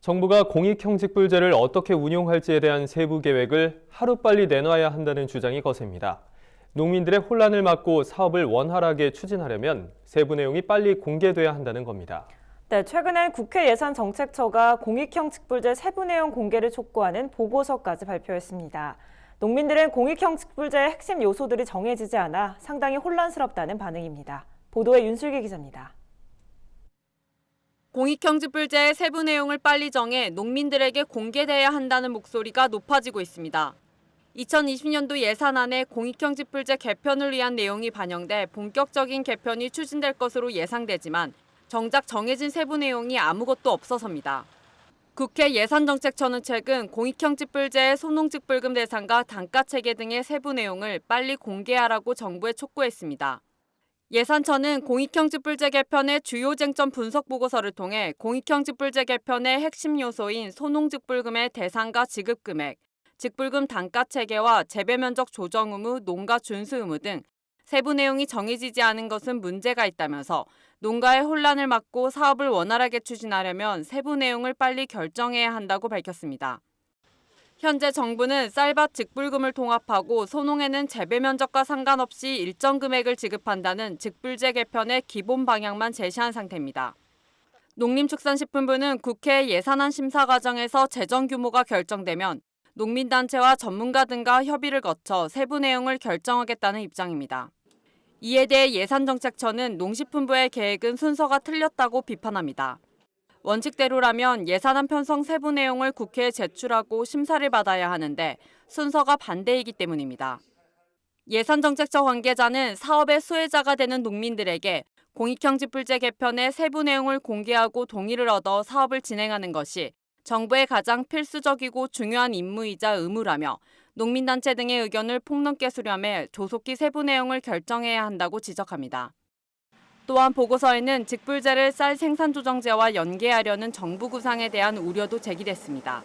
정부가 공익형직불제를 어떻게 운용할지에 대한 세부 계획을 하루빨리 내놔야 한다는 주장이 거셉니다. 농민들의 혼란을 막고 사업을 원활하게 추진하려면 세부 내용이 빨리 공개돼야 한다는 겁니다. 네, 최근엔 국회 예산정책처가 공익형직불제 세부 내용 공개를 촉구하는 보고서까지 발표했습니다. 농민들은 공익형직불제의 핵심 요소들이 정해지지 않아 상당히 혼란스럽다는 반응입니다. 보도에 윤슬기 기자입니다. 공익형직불제의 세부 내용을 빨리 정해 농민들에게 공개돼야 한다는 목소리가 높아지고 있습니다. 2020년도 예산안에 공익형직불제 개편을 위한 내용이 반영돼 본격적인 개편이 추진될 것으로 예상되지만 정작 정해진 세부 내용이 아무것도 없어서입니다. 국회 예산정책처는 최근 공익형직불제의 소농직불금 대상과 단가체계 등의 세부 내용을 빨리 공개하라고 정부에 촉구했습니다. 예산처는 공익형직불제 개편의 주요 쟁점 분석 보고서를 통해 공익형직불제 개편의 핵심 요소인 소농직불금의 대상과 지급금액, 직불금 단가체계와 재배면적 조정 의무, 농가 준수 의무 등 세부 내용이 정해지지 않은 것은 문제가 있다면서 농가의 혼란을 막고 사업을 원활하게 추진하려면 세부 내용을 빨리 결정해야 한다고 밝혔습니다. 현재 정부는 쌀밭 직불금을 통합하고 소농에는 재배 면적과 상관없이 일정 금액을 지급한다는 직불제 개편의 기본 방향만 제시한 상태입니다. 농림축산식품부는 국회 예산안 심사 과정에서 재정 규모가 결정되면 농민단체와 전문가 등과 협의를 거쳐 세부 내용을 결정하겠다는 입장입니다. 이에 대해 예산정책처는 농식품부의 계획은 순서가 틀렸다고 비판합니다. 원칙대로라면 예산안 편성 세부 내용을 국회에 제출하고 심사를 받아야 하는데 순서가 반대이기 때문입니다. 예산정책처 관계자는 사업의 수혜자가 되는 농민들에게 공익형직불제 개편의 세부 내용을 공개하고 동의를 얻어 사업을 진행하는 것이 정부의 가장 필수적이고 중요한 임무이자 의무라며 농민단체 등의 의견을 폭넓게 수렴해 조속히 세부 내용을 결정해야 한다고 지적합니다. 또한 보고서에는 직불제를 쌀 생산조정제와 연계하려는 정부 구상에 대한 우려도 제기됐습니다.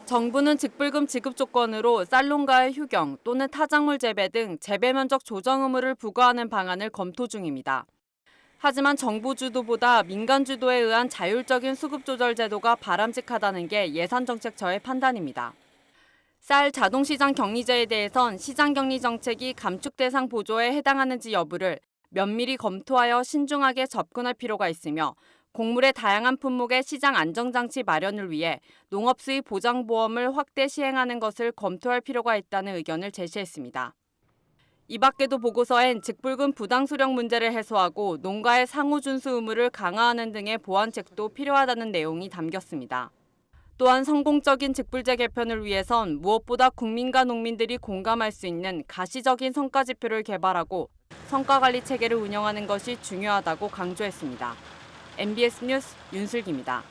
정부는 직불금 지급 조건으로 쌀농가의 휴경 또는 타작물 재배 등 재배 면적 조정 의무를 부과하는 방안을 검토 중입니다. 하지만 정부 주도보다 민간 주도에 의한 자율적인 수급 조절 제도가 바람직하다는 게 예산정책처의 판단입니다. 쌀 자동시장 격리제에 대해선 시장격리 정책이 감축 대상 보조에 해당하는지 여부를 면밀히 검토하여 신중하게 접근할 필요가 있으며 곡물의 다양한 품목의 시장 안정장치 마련을 위해 농업수입 보장보험을 확대 시행하는 것을 검토할 필요가 있다는 의견을 제시했습니다. 이 밖에도 보고서엔 직불금 부당수령 문제를 해소하고 농가의 상호준수 의무를 강화하는 등의 보완책도 필요하다는 내용이 담겼습니다. 또한 성공적인 직불제 개편을 위해선 무엇보다 국민과 농민들이 공감할 수 있는 가시적인 성과지표를 개발하고 성과관리 체계를 운영하는 것이 중요하다고 강조했습니다. MBS 뉴스 윤슬기입니다.